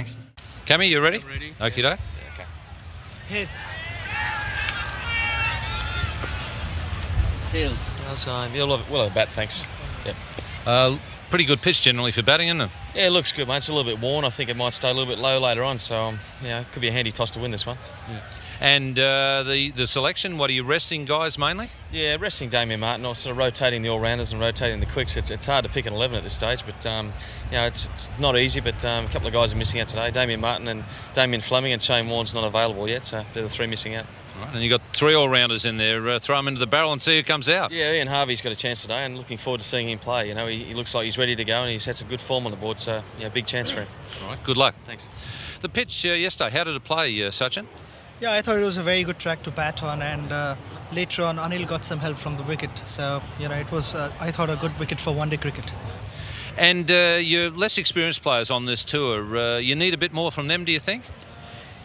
Thanks. Cammy, you ready? I'm ready. Okie Yeah. doke. Okay. Hits. Tails. Yeah, we'll have a bat, thanks. Pretty good pitch generally for batting, isn't it? Yeah, it looks good, mate. It's a little bit worn. I think it might stay a little bit low later on, so it could be a handy toss to win this one. And the selection, what are you resting guys mainly? Yeah, resting Damien Martin, or sort of rotating the all-rounders and rotating the quicks. It's hard to pick an 11 at this stage, but it's not easy. But a couple of guys are missing out today. Damien Martin and Damien Fleming, and Shane Warne's not available yet, so they're the three missing out. Right, and you got three all-rounders in there. Throw them into the barrel and see who comes out. Yeah, Ian Harvey's got a chance today, and looking forward to seeing him play. You know, he looks like he's ready to go, and he's had some good form on the board. So big chance for him. All right, good luck. Thanks. The pitch yesterday, how did it play, Sachin? Yeah, I thought it was a very good track to bat on, and later on Anil got some help from the wicket. So, it was, I thought, a good wicket for one-day cricket. And you're less experienced players on this tour. You need a bit more from them, do you think?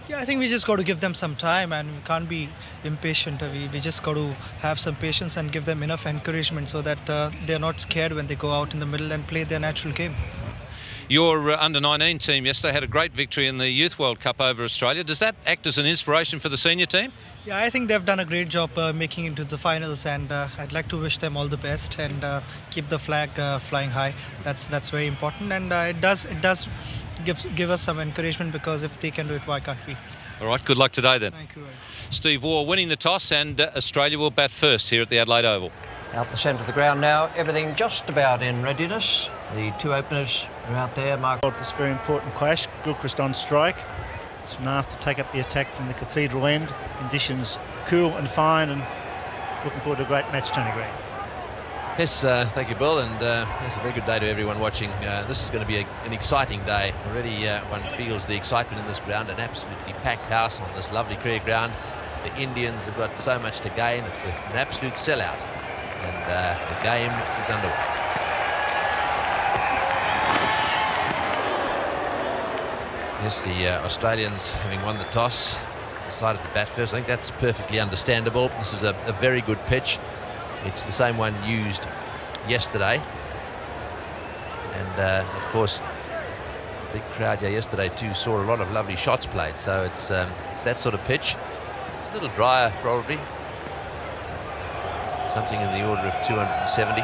Yeah, I think we just got to give them some time, and we can't be impatient. We just got to have some patience and give them enough encouragement so that they're not scared when they go out in the middle and play their natural game. Your under-19 team yesterday had a great victory in the Youth World Cup over Australia. Does that act as an inspiration for the senior team? Yeah, I think they've done a great job making it to the finals, and I'd like to wish them all the best and keep the flag flying high. That's very important, and it does give us some encouragement, because if they can do it, why can't we? All right, good luck today then. Thank you. Steve Waugh winning the toss, and Australia will bat first here at the Adelaide Oval. Out the centre of the ground now, everything just about in readiness. The two openers are out there. Mark. This very important clash. Gilchrist on strike. So now to take up the attack from the Cathedral end. Conditions cool and fine, and looking forward to a great match, Tony Green. Yes, thank you, Bill, and it's a very good day to everyone watching. This is going to be an exciting day. Already one feels the excitement in this ground, an absolutely packed house on this lovely cricket ground. The Indians have got so much to gain. It's an absolute sellout, and the game is underway. Yes, the Australians, having won the toss, decided to bat first. I think that's perfectly understandable. This is a very good pitch. It's the same one used yesterday. And, of course, big crowd here yesterday too saw a lot of lovely shots played. So it's that sort of pitch. It's a little drier, probably. Something in the order of 270.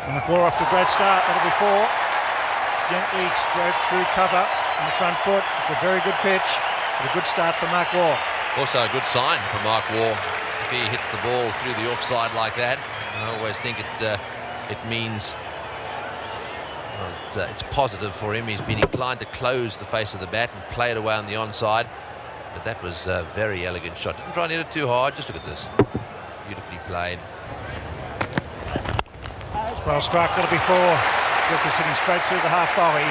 Mark Waugh off to a great start. That'll be four. Gently straight through cover on the front foot. It's a very good pitch, but a good start for Mark Waugh. Also a good sign for Mark Waugh. If he hits the ball through the offside like that, I always think it means it's positive for him. He's been inclined to close the face of the bat and play it away on the onside. But that was a very elegant shot. Didn't try and hit it too hard. Just look at this. Beautifully played. It's well struck. That'll be four. Gilchrist hitting straight through the half volley.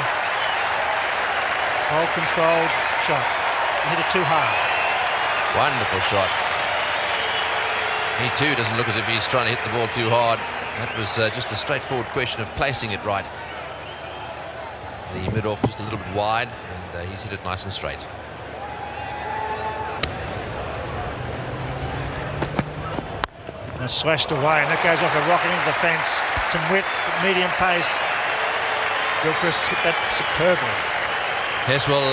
Well controlled shot. He hit it too hard. Wonderful shot. He too doesn't look as if he's trying to hit the ball too hard. That was just a straightforward question of placing it right. The mid-off just a little bit wide, and he's hit it nice and straight. And it's slashed away, and that goes like a rocket into the fence. Some width, medium pace. Gilchrist hit that superbly. Yes, well,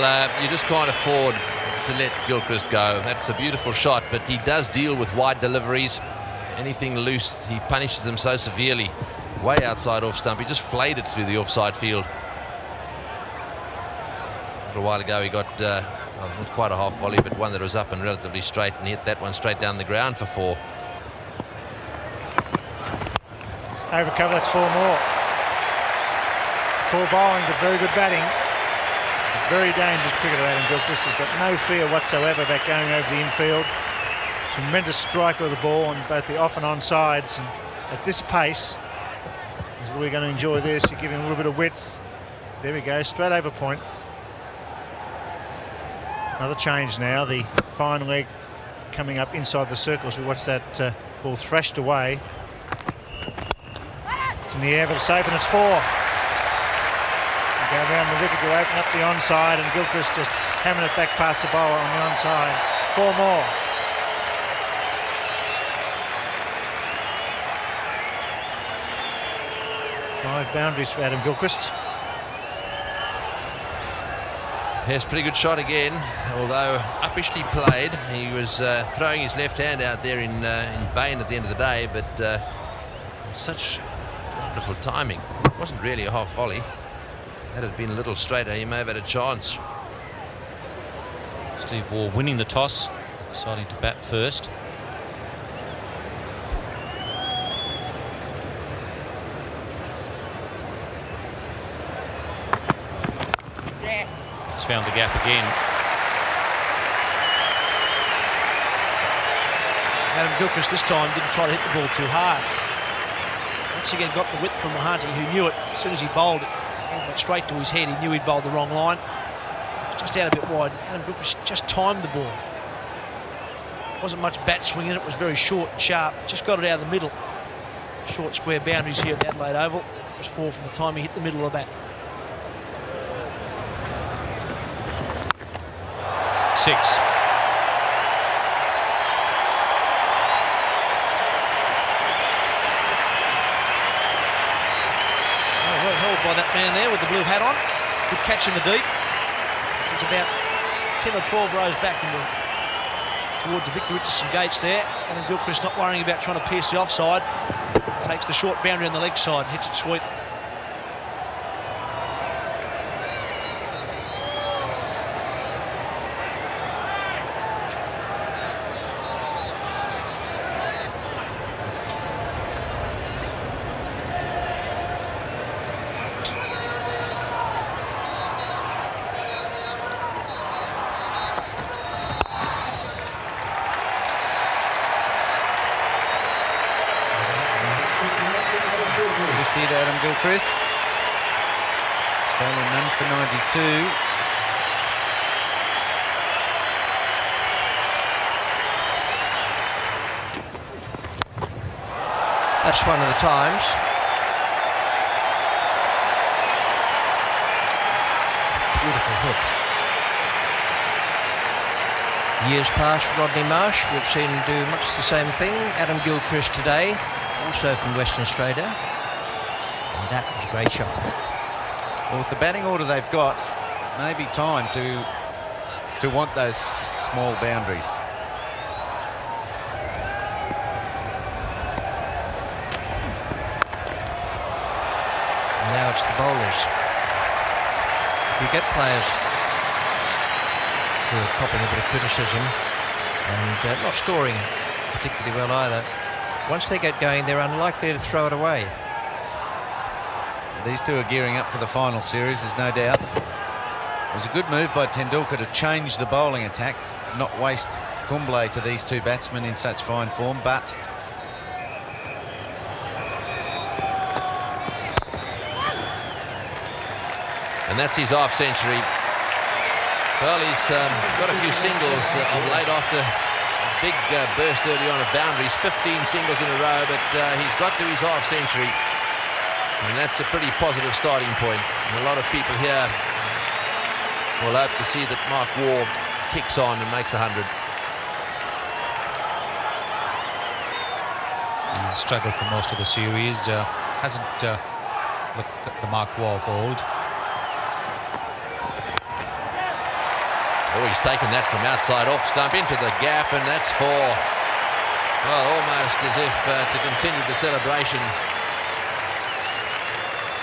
you just can't afford to let Gilchrist go. That's a beautiful shot, but he does deal with wide deliveries. Anything loose, he punishes them so severely. Way outside off stump, he just flayed it through the offside field. A little while ago he got not quite a half volley, but one that was up and relatively straight, and hit that one straight down the ground for four. It's over cover, that's four more. It's poor bowling, but very good batting. A very dangerous cricketer, Adam Gilchrist. Has got no fear whatsoever about going over the infield. Tremendous striker of the ball on both the off and on sides. And at this pace, we're going to enjoy this. You give him a little bit of width. There we go, straight over point. Another change now. The fine leg coming up inside the circle. So we watch that ball thrashed away. It's in the air, but it's safe, and it's four. Go around the wicket to open up the onside, and Gilchrist just hammering it back past the bowler on the onside. Four more. Five boundaries for Adam Gilchrist. Yes, pretty good shot again, although uppishly played. He was throwing his left hand out there in vain at the end of the day, but such wonderful timing. It wasn't really a half volley. Had it been a little straighter, he may have had a chance. Steve Waugh winning the toss, deciding to bat first. He's found the gap again. Adam Gilchrist this time didn't try to hit the ball too hard. Once again got the width from Mahanti, who knew it. As soon as he bowled it, it went straight to his head. He knew he'd bowled the wrong line. It was just out a bit wide. Adam Gilchrist just timed the ball. Wasn't much bat swinging, it was very short and sharp. Just got it out of the middle. Short square boundaries here at the Adelaide Oval. It was 4 from the time he hit the middle of the bat. 6. Well held by that man there with the blue hat on. Good catch in the deep. It's about 10 or 12 rows back towards the Victor Richardson gates there. Adam Gilchrist not worrying about trying to pierce the offside. Takes the short boundary on the leg side and hits it sweetly. Adam Gilchrist. Australian none for 92. That's one of the times. Beautiful hook. Years past, Rodney Marsh, we've seen him do much the same thing. Adam Gilchrist today, also from Western Australia. And that was a great shot. Well, with the batting order they've got, it may be time to want those small boundaries. And now it's the bowlers. If you get players who are copping a bit of criticism and not scoring particularly well either, once they get going, they're unlikely to throw it away. These two are gearing up for the final series, there's no doubt. It was a good move by Tendulkar to change the bowling attack, not waste Kumble to these two batsmen in such fine form, but And that's his half century. Well, he's got a few singles of late after a big burst early on of boundaries, 15 singles in a row, but he's got to his half century. And that's a pretty positive starting point. And a lot of people here will hope to see that Mark Waugh kicks on and makes 100. He's struggled for most of the series, hasn't looked at the Mark Waugh of old. Oh, he's taken that from outside off stump into the gap, and that's 4. Well, almost as if to continue the celebration.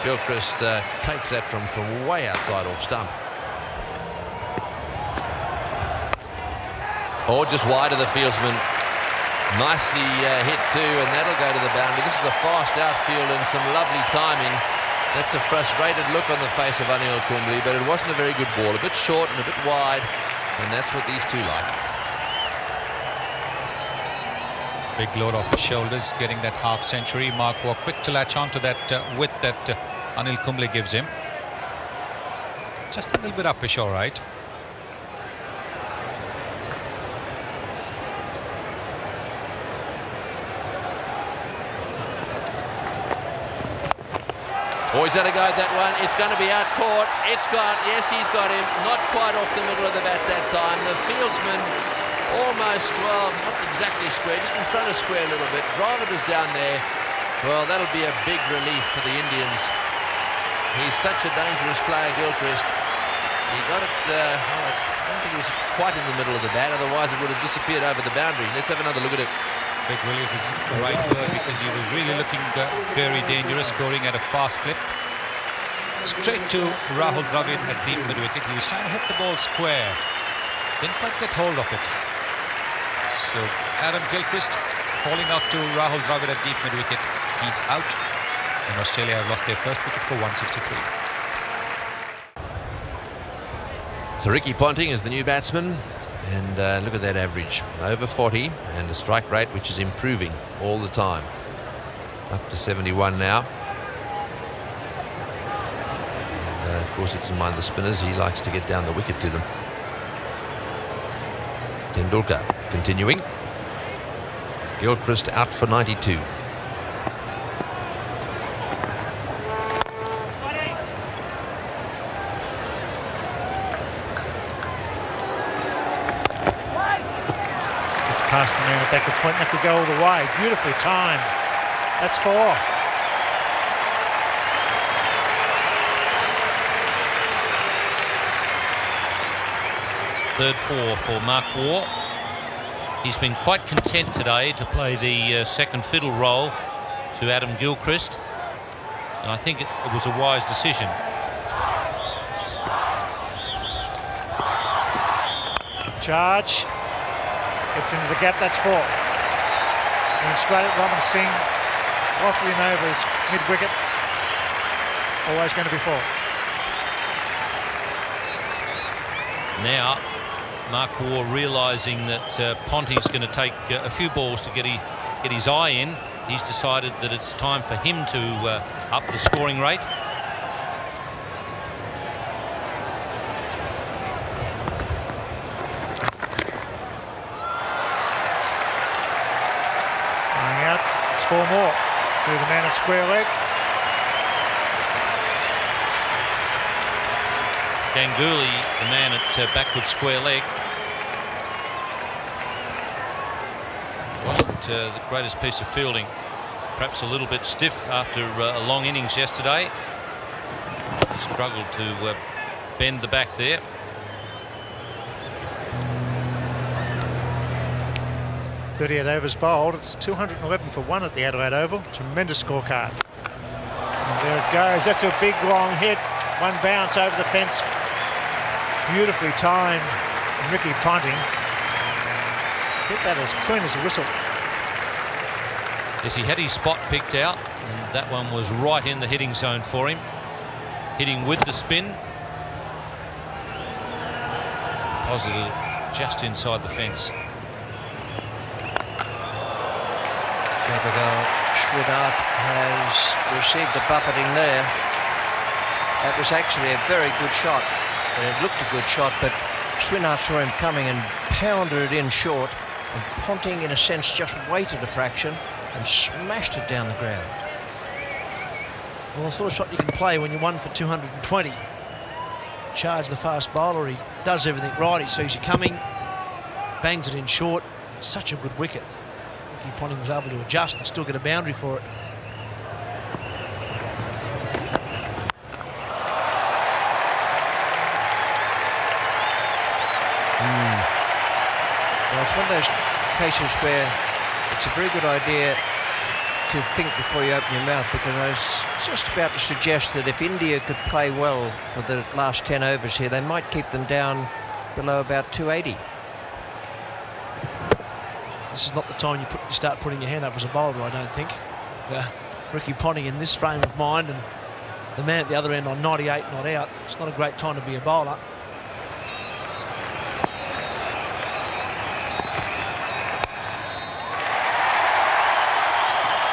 Gilchrist takes that from way outside off stump. Oh, just wide of the fieldsman. Nicely hit too, and that'll go to the boundary. This is a fast outfield and some lovely timing. That's a frustrated look on the face of Anil Kumble, but it wasn't a very good ball. A bit short and a bit wide, and that's what these two like. Big load off his shoulders, getting that half century. Mark Waugh quick to latch onto that width that Anil Kumble gives him. Just a little bit uppish, all right. Oh, he's had a go at that one. It's going to be out caught. It's got, yes, he's got him. Not quite off the middle of the bat that time. The fieldsman almost, well, not exactly square, just in front of square a little bit. Dravid is down there. Well, that'll be a big relief for the Indians. He's such a dangerous player, Gilchrist. He got it, I don't think it was quite in the middle of the bat, otherwise it would have disappeared over the boundary. Let's have another look at it. Big relief is the right word, because he was really looking very dangerous, scoring at a fast clip. Straight to Rahul Dravid at deep mid-wicket. He was trying to hit the ball square. Didn't quite get hold of it. So Adam Gilchrist calling out to Rahul Dravid at deep mid-wicket. He's out. And Australia have lost their first wicket for 163. So Ricky Ponting is the new batsman, and look at that average, over 40, and a strike rate which is improving all the time, up to 71 now. And of course he doesn't mind the spinners, he likes to get down the wicket to them. Tendulkar continuing. Gilchrist out for 92. Past the man at backward point, that could go all the way. Beautifully timed. That's 4. Third 4 for Mark Waugh. He's been quite content today to play the second fiddle role to Adam Gilchrist, and I think it was a wise decision. Charge. Gets into the gap, that's 4. Going straight at Robin Singh. Wafted him over his mid-wicket. Always going to be 4. Now, Mark Waugh realising that Ponting's going to take a few balls to get his eye in. He's decided that it's time for him to up the scoring rate. Out, it's 4 more. Through the man at square leg. Ganguly, the man at backward square leg. Wasn't the greatest piece of fielding. Perhaps a little bit stiff after a long innings yesterday. He struggled to bend the back there. .38 overs bowled. It's 211 for 1 at the Adelaide Oval. Tremendous scorecard. And there it goes. That's a big long hit. One bounce over the fence. Beautifully timed. And Ricky Ponting hit that as clean as a whistle. Yes, he had his spot picked out, and that one was right in the hitting zone for him. Hitting with the spin. Positive just inside the fence. Sridhar has received a buffeting there. That was actually a very good shot. It looked a good shot, but Sridhar saw him coming and pounded it in short, and Ponting, in a sense, just waited a fraction and smashed it down the ground. Well, the sort of shot you can play when you're 1 for 220. Charge the fast bowler. He does everything right. He sees you coming, bangs it in short. Such a good wicket. Ricky Ponting was able to adjust and still get a boundary for it. Well, it's one of those cases where it's a very good idea to think before you open your mouth, because I was just about to suggest that if India could play well for the last 10 overs here, they might keep them down below about 280. This is not the time you start putting your hand up as a bowler, I don't think. Ricky Ponting in this frame of mind, and the man at the other end on 98 not out. It's not a great time to be a bowler.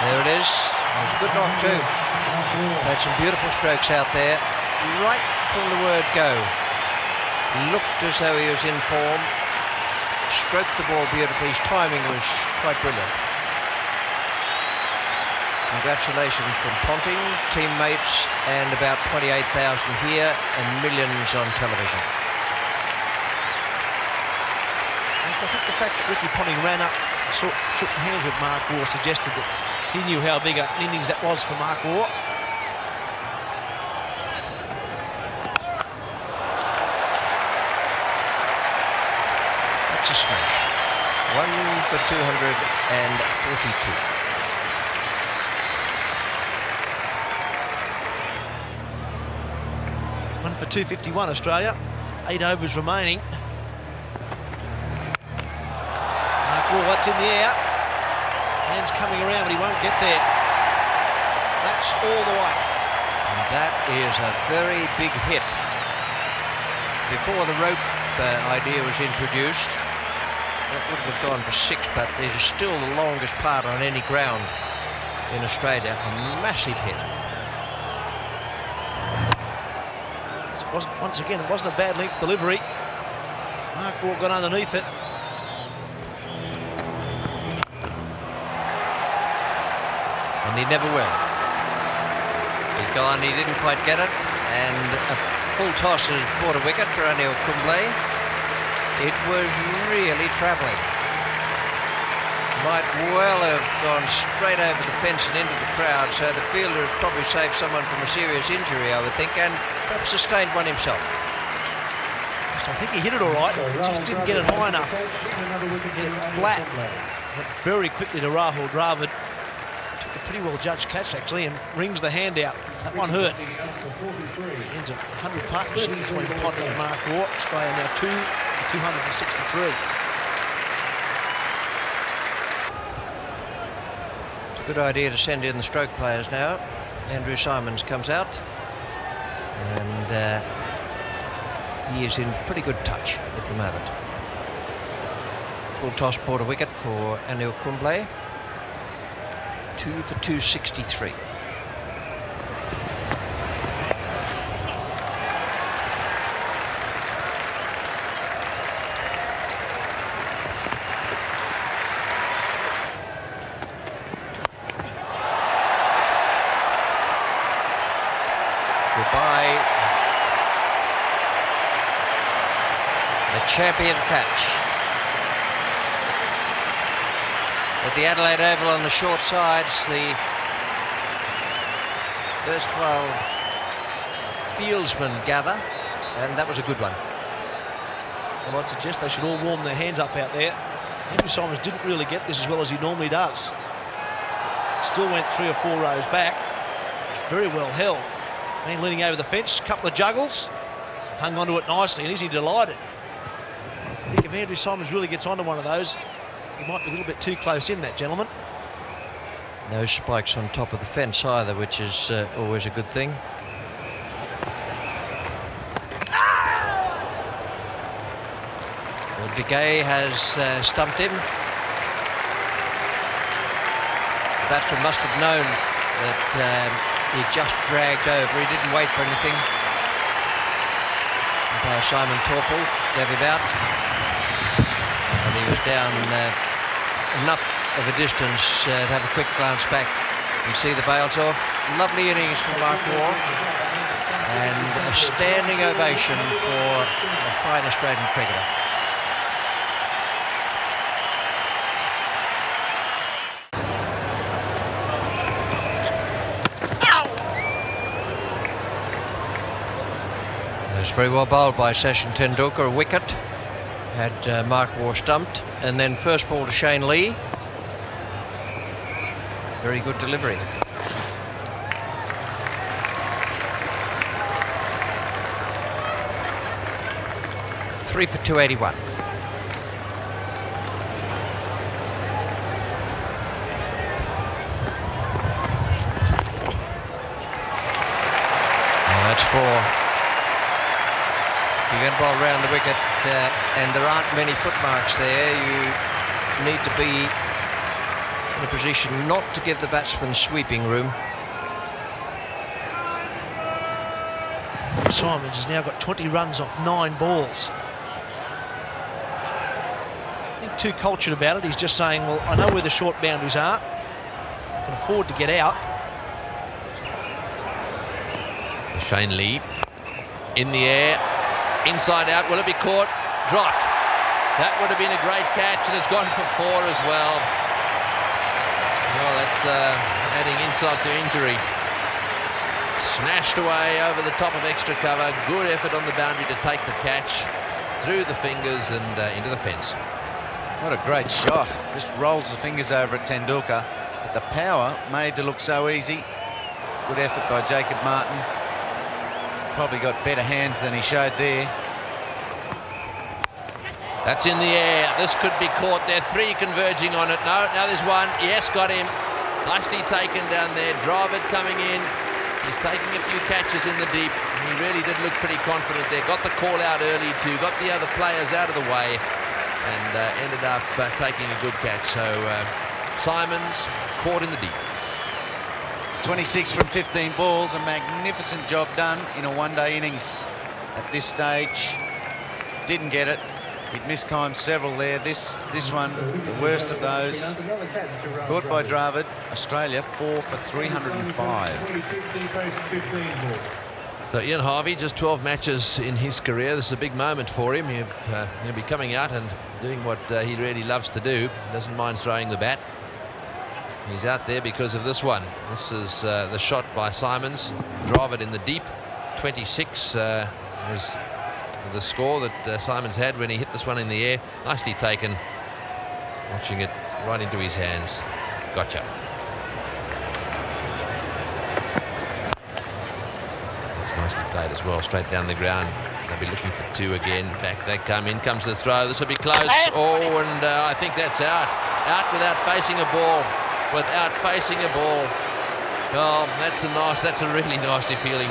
There it is. It was a good knock too. Had some beautiful strokes out there. Right from the word go. Looked as though he was in form. Stroked the ball beautifully. His timing was quite brilliant. Congratulations from Ponting, teammates, and about 28,000 here and millions on television. I think the fact that Ricky Ponting ran up, shook hands with Mark Waugh, suggested that he knew how big an innings that was for Mark Waugh. That's a smash. 1 for 242. One for 251 Australia. 8 overs remaining. Mark Waugh, that's in the air. Hands coming around, but he won't get there. That's all the way. And that is a very big hit. Before the rope idea was introduced, that wouldn't have gone for 6, but it is still the longest part on any ground in Australia. A massive hit. Once again, it wasn't a bad length delivery. Mark Waugh got underneath it. And he never will. He's gone, he didn't quite get it, and a full toss has brought a wicket for Anil Kumble. It was really travelling. Might well have gone straight over the fence and into the crowd, so the fielder has probably saved someone from a serious injury, I would think, and perhaps sustained one himself. I think he hit it all right, just didn't get it high enough. Hit it flat. Went very quickly to Rahul Dravid. Took a pretty well judged catch, actually, and rings the hand out. That one hurt. Ends a 100 partnership between Ponting and Mark Waugh. Australia now 2 for 263. It's a good idea to send in the stroke players now. Andrew Simons comes out, and he is in pretty good touch at the moment. Full toss brought a wicket for Anil Kumble. 2 for 263. Goodbye. The champion catch. At the Adelaide Oval on the short sides, the erstwhile fieldsmen gather, and that was a good one. Well, I'd suggest they should all warm their hands up out there. Andrew Simons didn't really get this as well as he normally does. Still went 3 or 4 rows back. It's very well held. Man leaning over the fence, a couple of juggles, hung onto it nicely, and is he delighted? I think if Andrew Simons really gets onto one of those, he might be a little bit too close in, that gentleman. No spikes on top of the fence either, which is always a good thing. Well, De Gea has stumped him. The batsman must have known that he just dragged over. He didn't wait for anything. Umpire Simon Torfel gave him out. And he was down enough of a distance to have a quick glance back. You see the bails off. Lovely innings from Mark Waugh. And a standing ovation for a fine Australian cricketer. That was very well bowled by Sachin Tendulkar, a wicket. Had Mark Waugh stumped, and then first ball to Shane Lee. Very good delivery. Three for 281. That's 4. You're going to bowl round the wicket, and there aren't many footmarks there. You need to be in a position not to give the batsman sweeping room. Simons has now got 20 runs off 9 balls. I think too cultured about it. He's just saying, well, I know where the short boundaries are. I can afford to get out. Shane Lee in the air, inside out. Will it be caught? Dropped. That would have been a great catch, and it's gone for 4 as well. Well, that's adding insult to injury. Smashed away over the top of extra cover. Good effort on the boundary to take the catch. through the fingers and into the fence. What a great shot. Just rolls the fingers over at Tendulkar. But the power made to look so easy. Good effort by Jacob Martin. Probably got better hands than he showed there. That's in the air. This could be caught. There are three converging on it. No, now there's one. Yes, got him. Nicely taken down there. Dravid coming in. He's taking a few catches in the deep. He really did look pretty confident there. Got the call out early too. Got the other players out of the way and ended up taking a good catch. So Simons caught in the deep. 26 from 15 balls. A magnificent job done in a one-day innings at this stage. Didn't get it. He'd missed time several there. This one, the worst of those. Caught by Dravid. Australia 4 for 305. So Ian Harvey, just 12 matches in his career. This is a big moment for him. He'll be coming out and doing what he really loves to do. Doesn't mind throwing the bat. He's out there because of this one. This is the shot by Simons. Dravid in the deep. 26 was the score that Simons had when he hit this one in the air. Nicely taken. Watching it right into his hands. Gotcha. That's nicely played as well. Straight down the ground. They'll be looking for two again. Back they come. In comes the throw. This will be close. Oh, and I think that's out. Out without facing a ball. Without facing a ball. Oh, that's a really nasty feeling.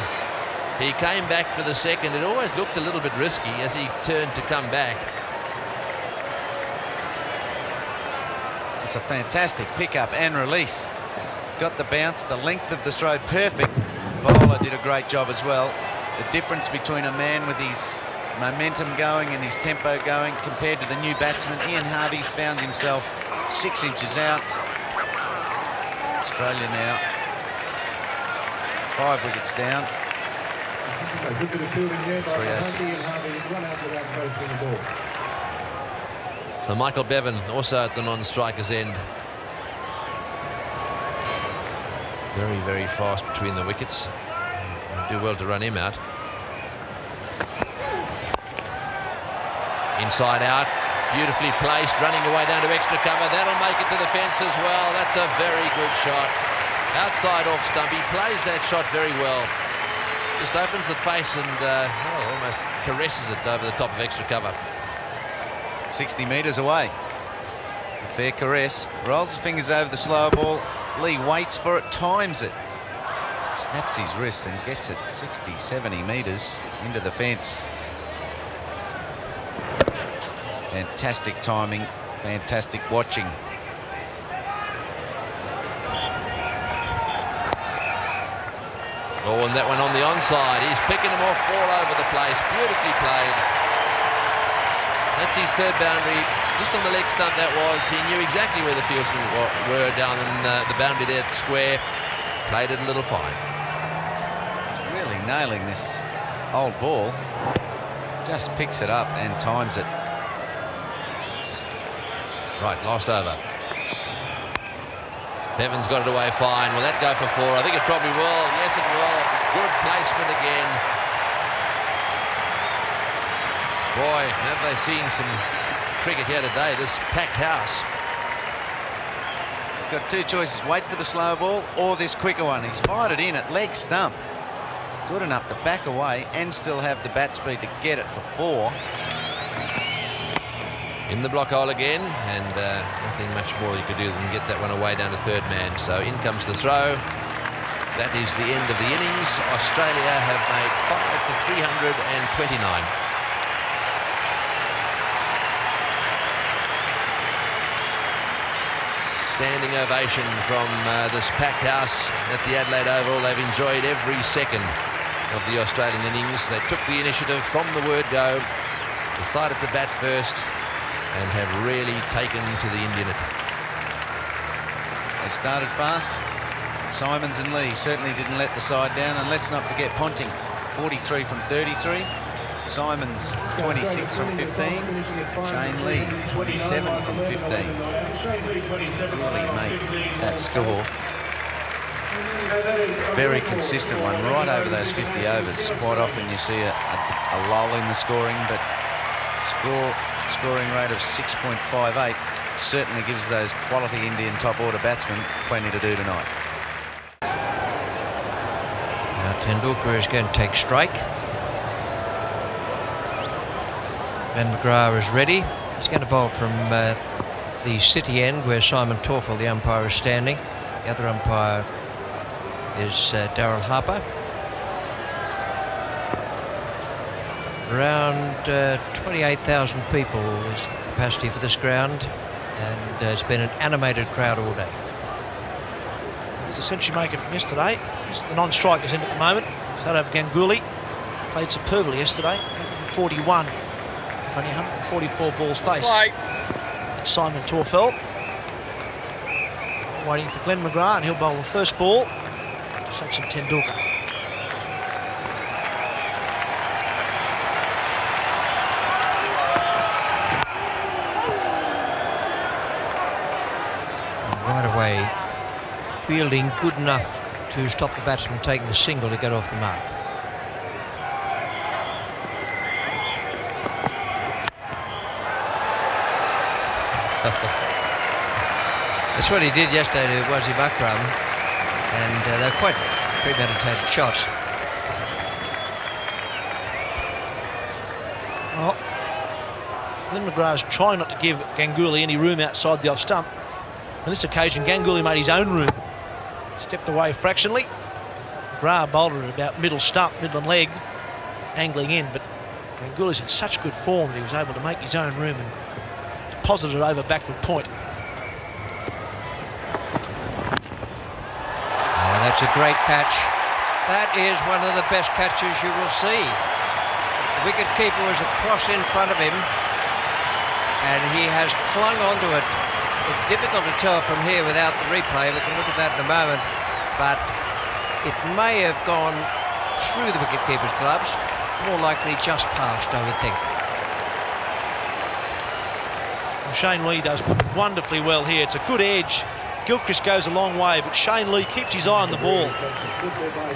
He came back for the second. It always looked a little bit risky as he turned to come back. It's a fantastic pickup and release. Got the bounce, the length of the throw perfect. The bowler did a great job as well. The difference between a man with his momentum going and his tempo going compared to the new batsman, Ian Harvey, found himself 6 inches out. Australia now 5 wickets down. 306. So Michael Bevan also at the non-striker's end. Very, very fast between the wickets. And do well to run him out. Inside out, beautifully placed, running away down to extra cover. That'll make it to the fence as well. That's a very good shot. Outside off stump. He plays that shot very well. Just opens the face and almost caresses it over the top of extra cover. 60 metres away. It's a fair caress. Rolls the fingers over the slower ball. Lee waits for it, times it. Snaps his wrist and gets it 60, 70 metres into the fence. Fantastic timing, fantastic watching. Oh, and that one on the onside. He's picking them off all over the place. Beautifully played. That's his third boundary. Just on the leg stump that was. He knew exactly where the fieldsmen were down in the boundary there at the square. Played it a little fine. He's really nailing this old ball. Just picks it up and times it. Right, last over. Bevan's got it away fine. Will that go for 4? I think it probably will. Yes, it will. Good placement again. Boy, have they seen some cricket here today, this packed house. He's got 2 choices. Wait for the slow ball or this quicker one. He's fired it in at leg stump. It's good enough to back away and still have the bat speed to get it for 4. In the block hole again, and nothing much more you could do than get that one away down to third man. So in comes the throw. That is the end of the innings. Australia have made 5 for 329. Standing ovation from this packed house at the Adelaide Oval. They've enjoyed every second of the Australian innings. They took the initiative from the word go, decided to bat first, and have really taken to the Indian attack. They started fast. Simons and Lee certainly didn't let the side down, and let's not forget Ponting, 43 from 33. Simons, 26 from 15. Shane Lee, 27 from 15. Really made that score. Very consistent one, right over those 50 overs. Quite often you see a lull in the scoring, but Scoring rate of 6.58 certainly gives those quality Indian top order batsmen plenty to do tonight. Now Tendulkar is going to take strike. Ben McGrath is ready. He's going to bowl from the city end where Simon Torfel, the umpire, is standing. The other umpire is Darryl Harper. Around 28,000 people is the capacity for this ground, and it's been an animated crowd all day. There's a century maker from yesterday. The non-strikers in at the moment. Sourav Ganguly played superbly yesterday, 141, only 144 balls faced. It's Simon Torfel waiting for Glenn McGrath, and he'll bowl the first ball to Sachin Tendulkar. Right away, fielding good enough to stop the batsman taking the single to get off the mark. That's what he did yesterday to Wasim Akram, and they're quite premeditated shots. Well, Glenn McGrath's trying not to give Ganguly any room outside the off stump. On this occasion, Ganguly made his own room. Stepped away fractionally. McGrath bowled it about middle stump, middle and leg, angling in, but Ganguly's in such good form that he was able to make his own room and deposit it over backward point. Oh, that's a great catch. That is one of the best catches you will see. The wicket-keeper was across in front of him, and he has clung onto it. It's difficult to tell from here without the replay. We can look at that in a moment, but it may have gone through the wicket-keeper's gloves, more likely just past, I would think. And Shane Lee does wonderfully well here. It's a good edge. Gilchrist goes a long way, but Shane Lee keeps his eye on the ball.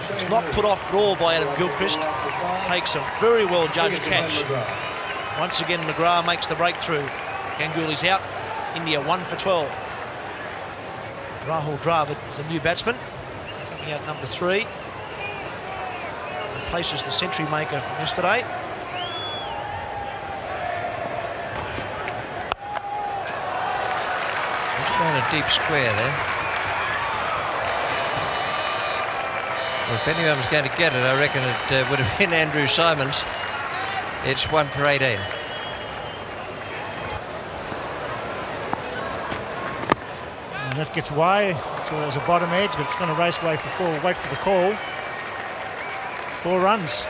It's not put off at all by Adam Gilchrist. Takes a very well judged catch. Once again, McGrath makes the breakthrough. Ganguly's out. India 1 for 12. Rahul Dravid is a new batsman, coming out number 3. Replaces the century maker from yesterday. Going a deep square there. Well, if anyone was going to get it, I reckon it would have been Andrew Simons. It's 1 for 18. And that gets away. So there's a bottom edge, but it's going to race away for 4. Wait for the call. 4 runs.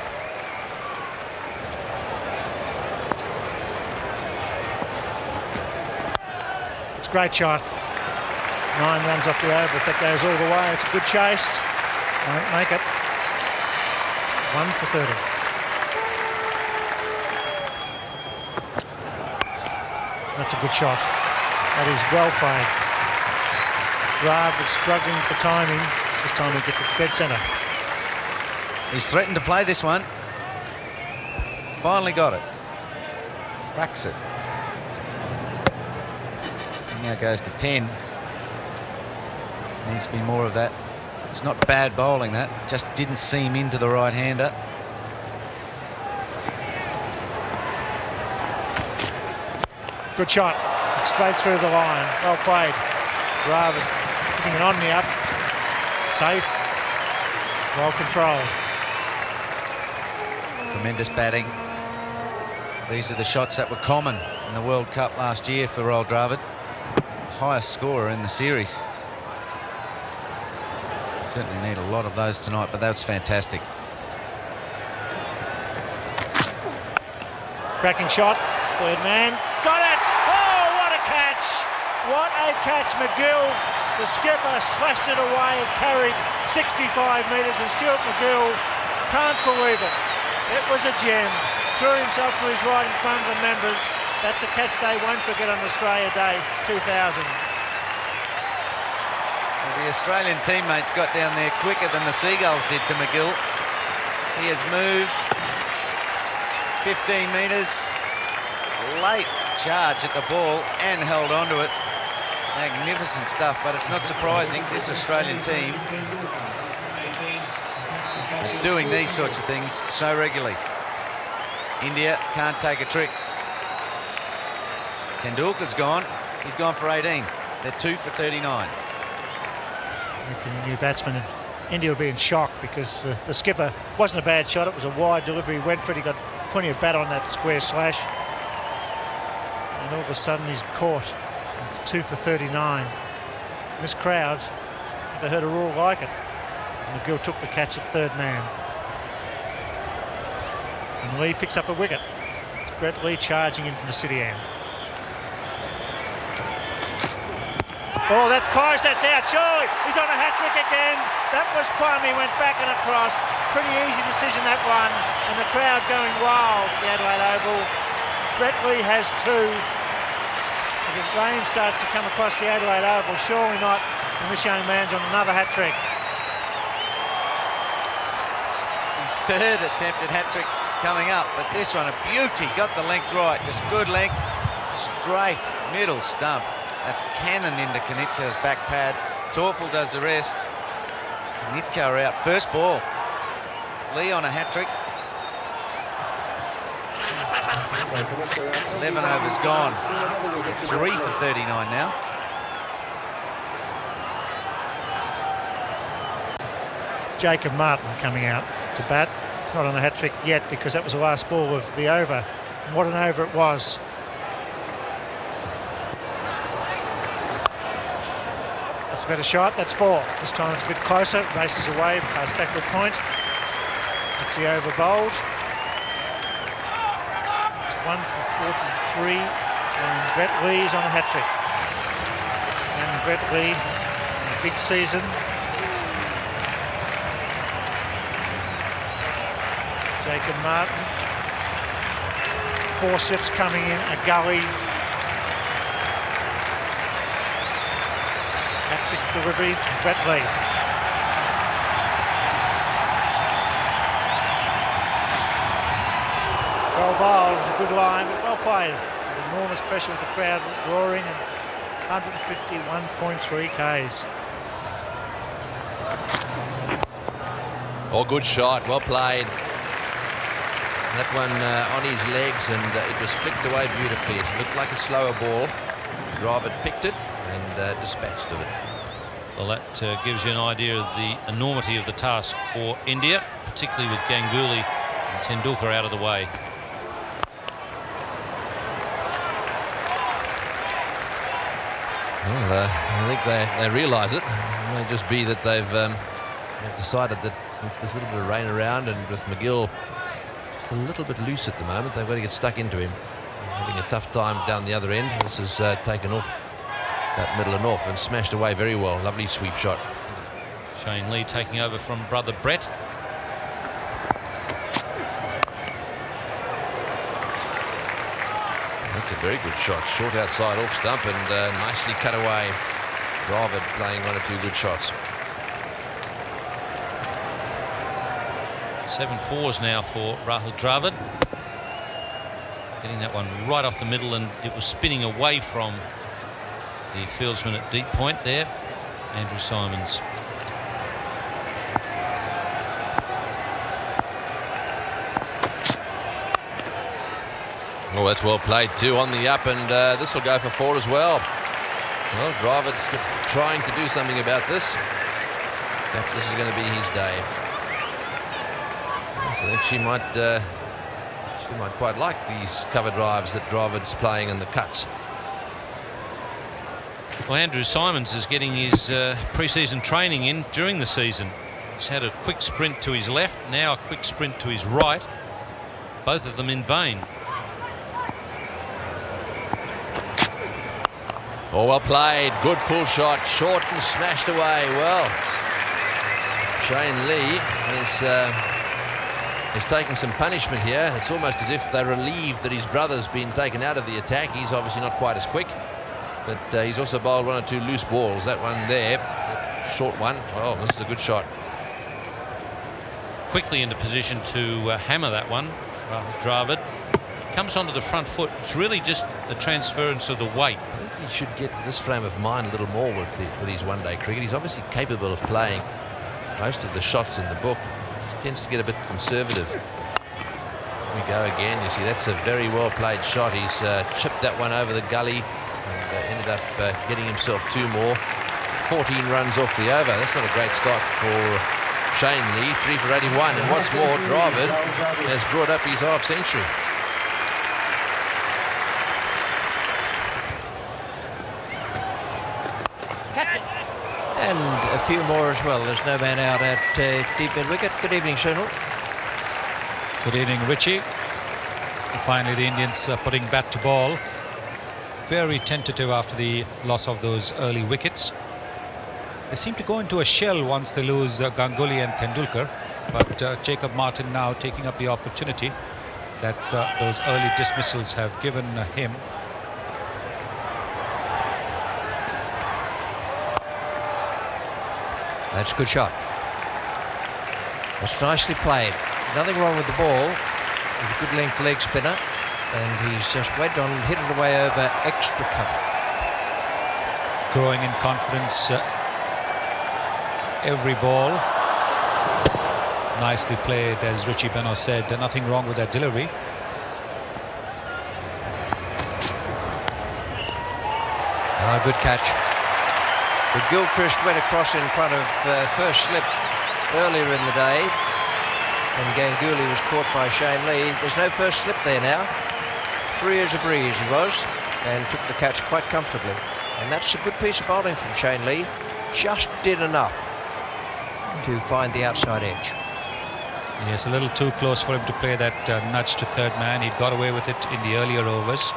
It's a great shot. 9 runs off the over. If that goes all the way, it's a good chase. Won't make it. 1 for 30. That's a good shot. That is well played. Dravid struggling for timing. This time he gets it dead centre. He's threatened to play this one. Finally got it. Whacks it. Now goes to 10. Needs to be more of that. It's not bad bowling, that. Just didn't seam into the right-hander. Good shot. It's straight through the line. Well played. Dravid putting it on the up. Safe. Well controlled. Tremendous batting. These are the shots that were common in the World Cup last year for Rahul Dravid. Highest scorer in the series. Certainly need a lot of those tonight, but that was fantastic. Cracking shot. Third man. Got it! Oh, what a catch! What a catch. McGill, the skipper, slashed it away and carried 65 metres, and Stuart McGill can't believe it. It was a gem. Threw himself to his right in front of the members. That's a catch they won't forget on Australia Day 2000. The Australian teammates got down there quicker than the Seagulls did to McGill. He has moved 15 metres late charge at the ball and held onto it. Magnificent stuff, but it's not surprising this Australian team are doing these sorts of things so regularly. India can't take a trick. Tendulkar's gone. He's gone for 18. They're 2 for 39. Making a new batsman. India will be in shock because the skipper wasn't a bad shot. It was a wide delivery. He went for it. He got plenty of bat on that square slash. And all of a sudden he's caught. It's 2 for 39. This crowd never heard a roar like it, as McGill took the catch at third man. And Lee picks up a wicket. It's Brett Lee charging in from the city end. Oh, that's close, that's out, surely. He's on a hat-trick again. That was plumb, he went back and across. Pretty easy decision, that one. And the crowd going wild at the Adelaide Oval. Brett Lee has 2. As the rain starts to come across the Adelaide Oval, surely not. And this young man's on another hat-trick. It's his third attempted hat-trick coming up, but this one a beauty. Got the length right, just good length. Straight, middle stump. That's cannon into Kanitka's back pad. Torfel does the rest. Kanitka out. First ball. Lee on a hat-trick. 11 overs gone. 3 for 39 now. Jacob Martin coming out to bat. It's not on a hat-trick yet because that was the last ball of the over. And what an over it was. That's a better shot. That's 4. This time it's a bit closer. Races away. Pass backward point. That's the over bowled. It's 1 for 43. And Brett Lee's on a hat-trick. And Brett Lee, a big season. Jacob Martin. Forceps coming in. A gully. Hat-trick delivery from Brett Lee. Well bowled, it was a good line, but well played. Enormous pressure with the crowd roaring and 151.3 Ks. Oh, good shot, well played. That one on his legs, and it was flicked away beautifully. It looked like a slower ball. Dravid picked it and dispatched of it. Well, that gives you an idea of the enormity of the task for India, particularly with Ganguly and Tendulkar out of the way. Well, I think they realise it. It may just be that they've decided that with this little bit of rain around and with McGill just a little bit loose at the moment, they've got to get stuck into him. Having a tough time down the other end. This has taken off that middle and off and smashed away very well. Lovely sweep shot. Shane Lee taking over from brother Brett. That's a very good shot. Short outside off stump and nicely cut away. Dravid playing 1 or 2 good shots. 7 fours now for Rahul Dravid. Getting that one right off the middle, and it was spinning away from the fieldsman at deep point there, Andrew Simons. Oh, that's well played too on the up, and this will go for 4 as well. Well, Dravid's trying to do something about this. Perhaps this is going to be his day. Yes, I think she might quite like these cover drives that Dravid's playing and the cuts. Well, Andrew Simons is getting his pre-season training in during the season. He's had a quick sprint to his left, now a quick sprint to his right. Both of them in vain. Oh, well played. Good pull shot. Short and smashed away. Well, Shane Lee is taking some punishment here. It's almost as if they're relieved that his brother's been taken out of the attack. He's obviously not quite as quick, but he's also bowled 1 or 2 loose balls. That one there, short one. Oh, this is a good shot. Quickly into position to hammer that one. Dravid comes onto the front foot, it's really just a transference of the weight. I think he should get to this frame of mind a little more with his one-day cricket. He's obviously capable of playing most of the shots in the book. Just tends to get a bit conservative. Here we go again. You see, that's a very well played shot. He's chipped that one over the gully and ended up getting himself 2 more. 14 runs off the over. That's not a great start for Shane Lee. 3 for 81. And what's more, Dravid has brought up his half-century. And a few more as well. There's no man out at deep mid-wicket. Good evening, Sunil. Good evening, Richie. Finally, the Indians putting bat to ball. Very tentative after the loss of those early wickets. They seem to go into a shell once they lose Ganguly and Tendulkar. But Jacob Martin now taking up the opportunity that those early dismissals have given him. That's a good shot. That's nicely played. Nothing wrong with the ball. He's a good length leg spinner. And he's just went on and hit it away over extra cover. Growing in confidence every ball. Nicely played, as Richie Beno said. Nothing wrong with that delivery. Good catch. But Gilchrist went across in front of first slip earlier in the day, and Ganguly was caught by Shane Lee. There's no first slip there now. Free as a breeze he was, and took the catch quite comfortably. And that's a good piece of bowling from Shane Lee. Just did enough to find the outside edge. Yes, a little too close for him to play that nudge to third man. He'd got away with it in the earlier overs,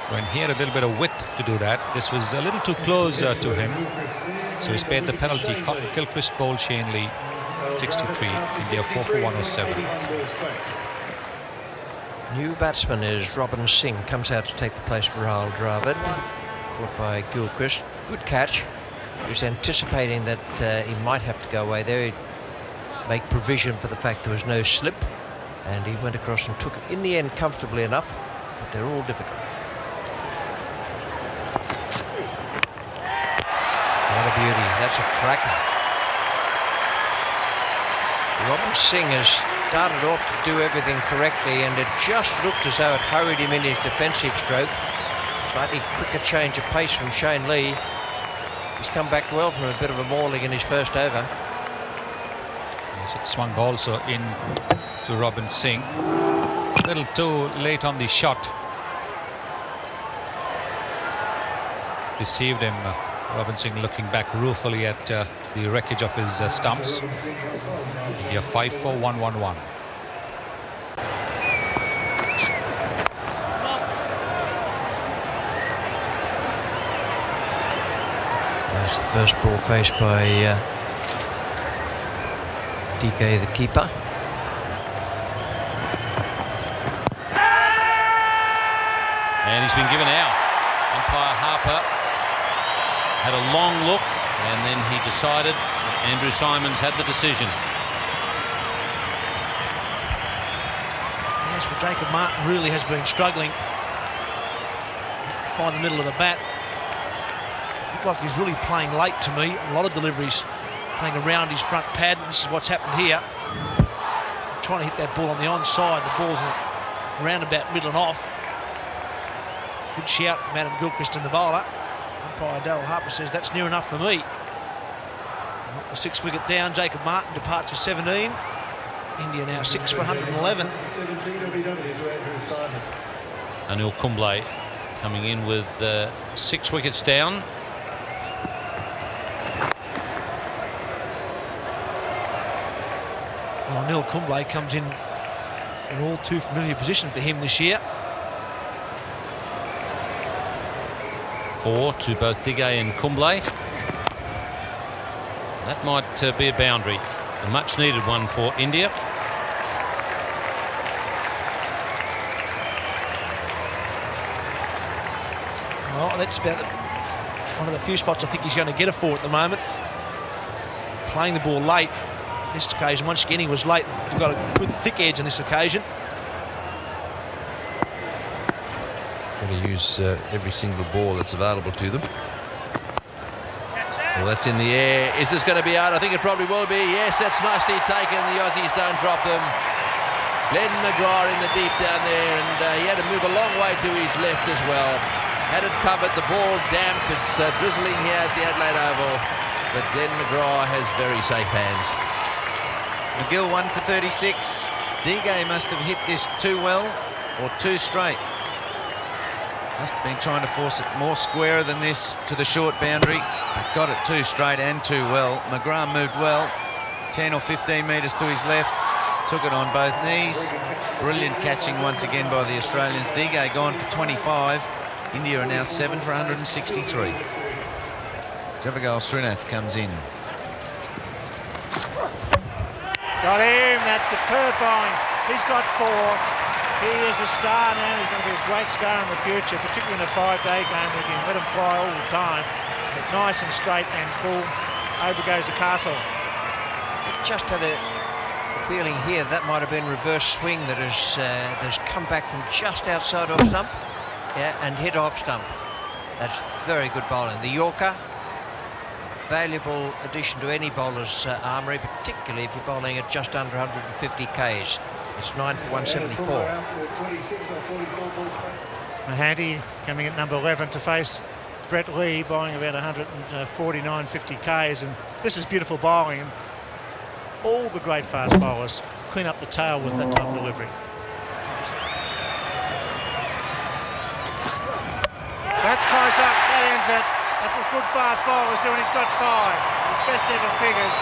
when he had a little bit of width to do that. This was a little too close to him, so he's paid the penalty. Gilchrist bowled Shane Lee 63, India 4 for 107. New batsman is Robin Singh, comes out to take the place for Rahul Dravid, caught by Gilchrist. Good catch. He was anticipating that he might have to go away there. He'd make provision for the fact there was no slip, and he went across and took it in the end comfortably enough, but they're all difficult. What a beauty. That's a cracker. Robin Singh has started off to do everything correctly, and it just looked as though it hurried him in his defensive stroke. Slightly quicker change of pace from Shane Lee. He's come back well from a bit of a mauling in his first over. Yes, it swung also in to Robin Singh. A little too late on the shot. Deceived him. Robin Singh looking back ruefully at the wreckage of his stumps. India 5 for 111. That's the first ball faced by DK, the keeper. And he's been given out. Umpire Harper had a long look, and then he decided Andrew Simons had the decision. Yes, well, Jacob Martin really has been struggling to find the middle of the bat. Looked like he's really playing late to me. A lot of deliveries playing around his front pad. This is what's happened here. Trying to hit that ball on the onside. The ball's in roundabout middle and off. Good shout from Adam Gilchrist and the bowler. Umpire Darryl Harper says that's near enough for me. The 6th wicket down. Jacob Martin departs for 17. India now 6 for 111. Anil Kumble coming in with 6 wickets down. Well, Anil Kumble comes in an all too familiar position for him this year. 4 to both Digay and Kumble. That might be a boundary. A much needed one for India. Well, that's about one of the few spots I think he's going to get a 4 at the moment. Playing the ball late. This occasion, once again, he was late. He got a good thick edge on this occasion. Got to use every single ball that's available to them. Well, that's in the air. Is this going to be out? I think it probably will be. Yes, that's nicely taken. The Aussies don't drop them. Glenn McGrath in the deep down there, and he had to move a long way to his left as well. Had it covered, the ball damp. It's drizzling here at the Adelaide Oval, but Glenn McGrath has very safe hands. McGill 1 for 36. Digay must have hit this too well or too straight. Must have been trying to force it more squarer than this to the short boundary. But got it too straight and too well. McGrath moved well. 10 or 15 metres to his left. Took it on both knees. Brilliant catching once again by the Australians. Digay gone for 25. India are now 7 for 163. Javagal Srinath comes in. Got him. That's superb bowling. He's got 4. He is a star now. He's going to be a great star in the future, particularly in a 5-day game. We can let him fly all the time. But nice and straight and full. Over goes the castle. Just had a feeling here that might have been reverse swing that has come back from just outside off stump, and hit off stump. That's very good bowling. The Yorker, valuable addition to any bowler's armoury, particularly if you're bowling at just under 150 Ks. It's 9 for 174. Mahanti coming at number 11 to face Brett Lee, bowling about 149, 50 Ks, and this is beautiful bowling. And all the great fast bowlers clean up the tail with that type of delivery. That's close up. That ends it. That's what good fast bowlers do, and he's got 5. His best ever figures.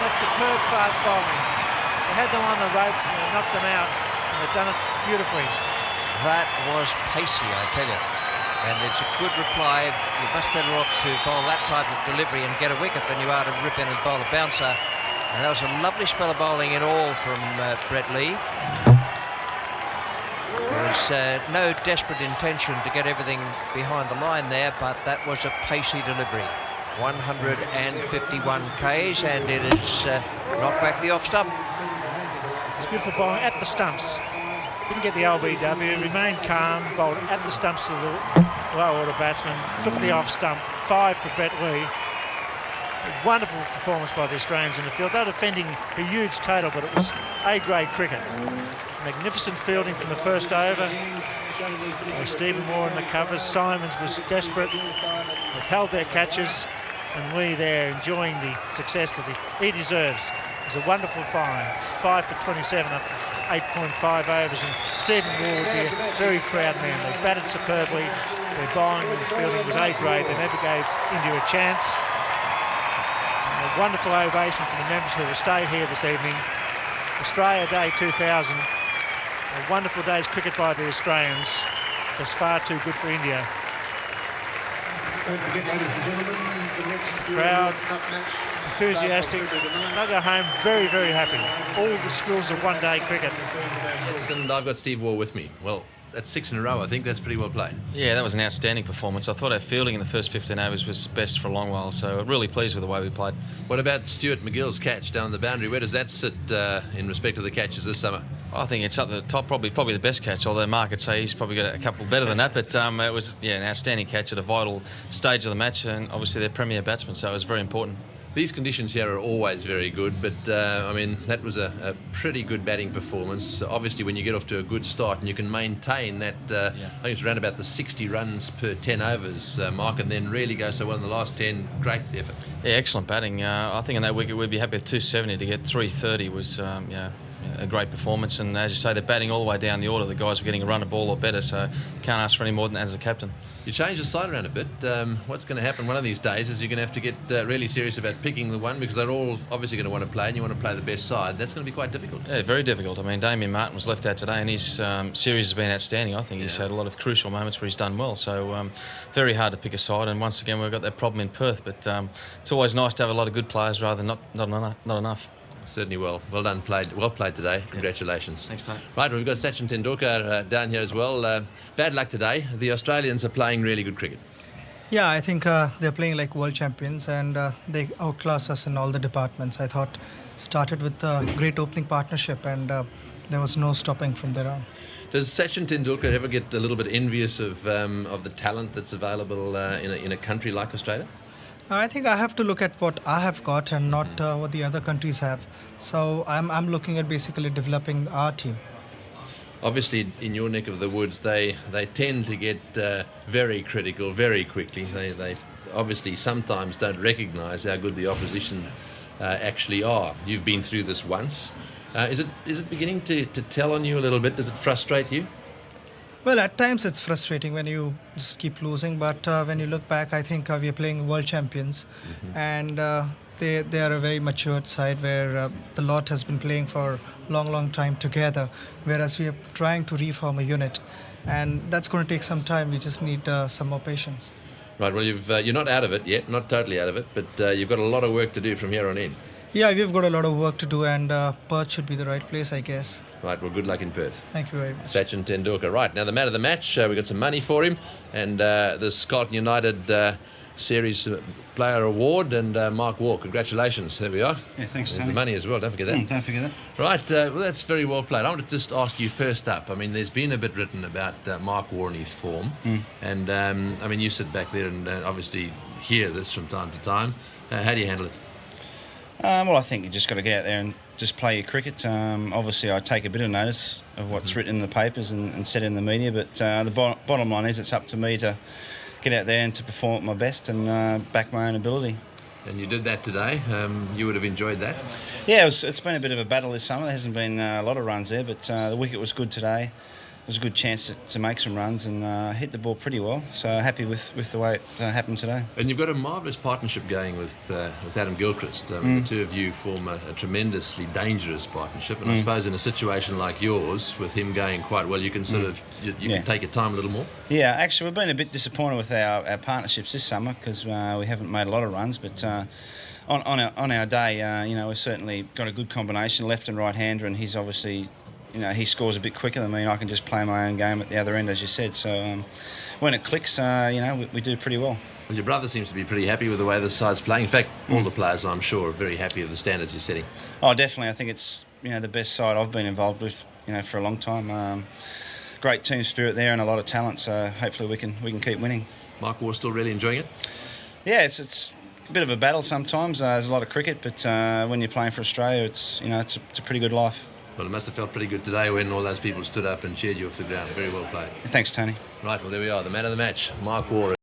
That's superb fast bowling. They had them on the ropes and they knocked them out, and they've done it beautifully. That was pacey, I tell you. And it's a good reply. You're much better off to bowl that type of delivery and get a wicket than you are to rip in and bowl a bouncer. And that was a lovely spell of bowling in all from Brett Lee. There was no desperate intention to get everything behind the line there, but that was a pacey delivery. 151 Ks, and it has knocked back the off stump. It's beautiful bowling at the stumps. Didn't get the LBW, remained calm, bowled at the stumps to the low order batsman, took the off stump. 5 for Brett Lee. A wonderful performance by the Australians in the field. They were defending a huge total, but it was A-grade cricket. Magnificent fielding from the first over. Stephen Moore in the covers. Simons was desperate. They've held their catches, and Lee there enjoying the success that he deserves. It's a wonderful find. 5 for 27 after 8.5 overs, and Stephen Moore would be a very proud man. They batted superbly. Their bowling and fielding was A-grade. They never gave India a chance. And a wonderful ovation from the members who have stayed here this evening. Australia Day 2000. A wonderful day's cricket by the Australians. Just far too good for India. Crowd enthusiastic. They'll go home very, very happy. All the schools of one-day cricket. Yes, and I've got Steve Waugh with me. Well, that's 6 in a row. I think that's pretty well played. Yeah, that was an outstanding performance. I thought our fielding in the first 15 overs was best for a long while, so I'm really pleased with the way we played. What about Stuart McGill's catch down the boundary? Where does that sit in respect to the catches this summer? I think it's up at the top, probably the best catch, although Mark would say he's probably got a couple better than that, but it was an outstanding catch at a vital stage of the match, and obviously they're premier batsmen, so it was very important. These conditions here are always very good, but I mean, that was a pretty good batting performance. Obviously, when you get off to a good start and you can maintain that, I think it's around about the 60 runs per 10 overs mark, and then really go so well in the last 10, great effort. Yeah, excellent batting. I think in that wicket we'd be happy with 270. To get 330 was a great performance, and as you say, they're batting all the way down the order. The guys were getting a run of ball or better, so can't ask for any more than that as a captain. You changed the side around a bit. What's going to happen one of these days is you're going to have to get really serious about picking the one, because they're all obviously going to want to play, and you want to play the best side. That's going to be quite difficult. Yeah, very difficult. I mean, Damien Martin was left out today, and his series has been outstanding. I think he's had a lot of crucial moments where he's done well, so very hard to pick a side. And once again, we've got that problem in Perth, but it's always nice to have a lot of good players rather than not enough. Certainly well done, well played today. Congratulations. Thanks, Tony. Right, we've got Sachin Tendulkar down here as well. Bad luck today. The Australians are playing really good cricket. Yeah, I think they're playing like world champions, and they outclass us in all the departments. I thought started with a great opening partnership, and there was no stopping from there on. Does Sachin Tendulkar ever get a little bit envious of the talent that's available in a country like Australia? I think I have to look at what I have got and not what the other countries have. So I'm looking at basically developing our team. Obviously, in your neck of the woods, they tend to get very critical very quickly. They obviously sometimes don't recognise how good the opposition actually are. You've been through this once. Is it beginning to tell on you a little bit? Does it frustrate you? Well, at times it's frustrating when you just keep losing, but when you look back, I think we are playing world champions, and they are a very matured side where the lot has been playing for long time together, whereas we are trying to reform a unit, and that's going to take some time. We just need some more patience. Right, well, you're not out of it yet, not totally out of it, but you've got a lot of work to do from here on in. Yeah, we've got a lot of work to do, and Perth should be the right place, I guess. Right, well, good luck in Perth. Thank you very much. Sachin Tendulkar. Right, now the man of the match, we've got some money for him, and the Carlton United Series Player Award, and Mark Waugh. Congratulations, there we are. Yeah, thanks, There's Tony. the money as well, don't forget that. Don't forget that. Right, well, that's very well played. I want to just ask you first up. I mean, there's been a bit written about Mark Waugh and his form, and I mean, you sit back there and obviously hear this from time to time. How do you handle it? Well, I think you just got to get out there and just play your cricket. Obviously, I take a bit of notice of what's written in the papers and said in the media, but the bottom line is it's up to me to get out there and to perform at my best and back my own ability. And you did that today. You would have enjoyed that. Yeah, it's been a bit of a battle this summer. There hasn't been a lot of runs there, but the wicket was good today. It was a good chance to make some runs and hit the ball pretty well. So happy with the way it happened today. And you've got a marvellous partnership going with Adam Gilchrist. The two of you form a tremendously dangerous partnership. And I suppose in a situation like yours, with him going quite well, you can sort of you can take your time a little more. Yeah, actually, we've been a bit disappointed with our partnerships this summer because we haven't made a lot of runs. But on our day, we've certainly got a good combination, left and right hander, and he's obviously. He scores a bit quicker than me. I can just play my own game at the other end, as you said. So when it clicks, we do pretty well. Well, your brother seems to be pretty happy with the way the side's playing. In fact, all the players, I'm sure, are very happy with the standards you're setting. Oh, definitely. I think it's the best side I've been involved with for a long time. Great team spirit there and a lot of talent. So hopefully we can keep winning. Mark Waugh still really enjoying it? Yeah, it's a bit of a battle sometimes. There's a lot of cricket, but when you're playing for Australia, it's a pretty good life. Well, it must have felt pretty good today when all those people stood up and cheered you off the ground. Very well played. Thanks, Tony. Right, well, there we are. The man of the match, Mark Waugh.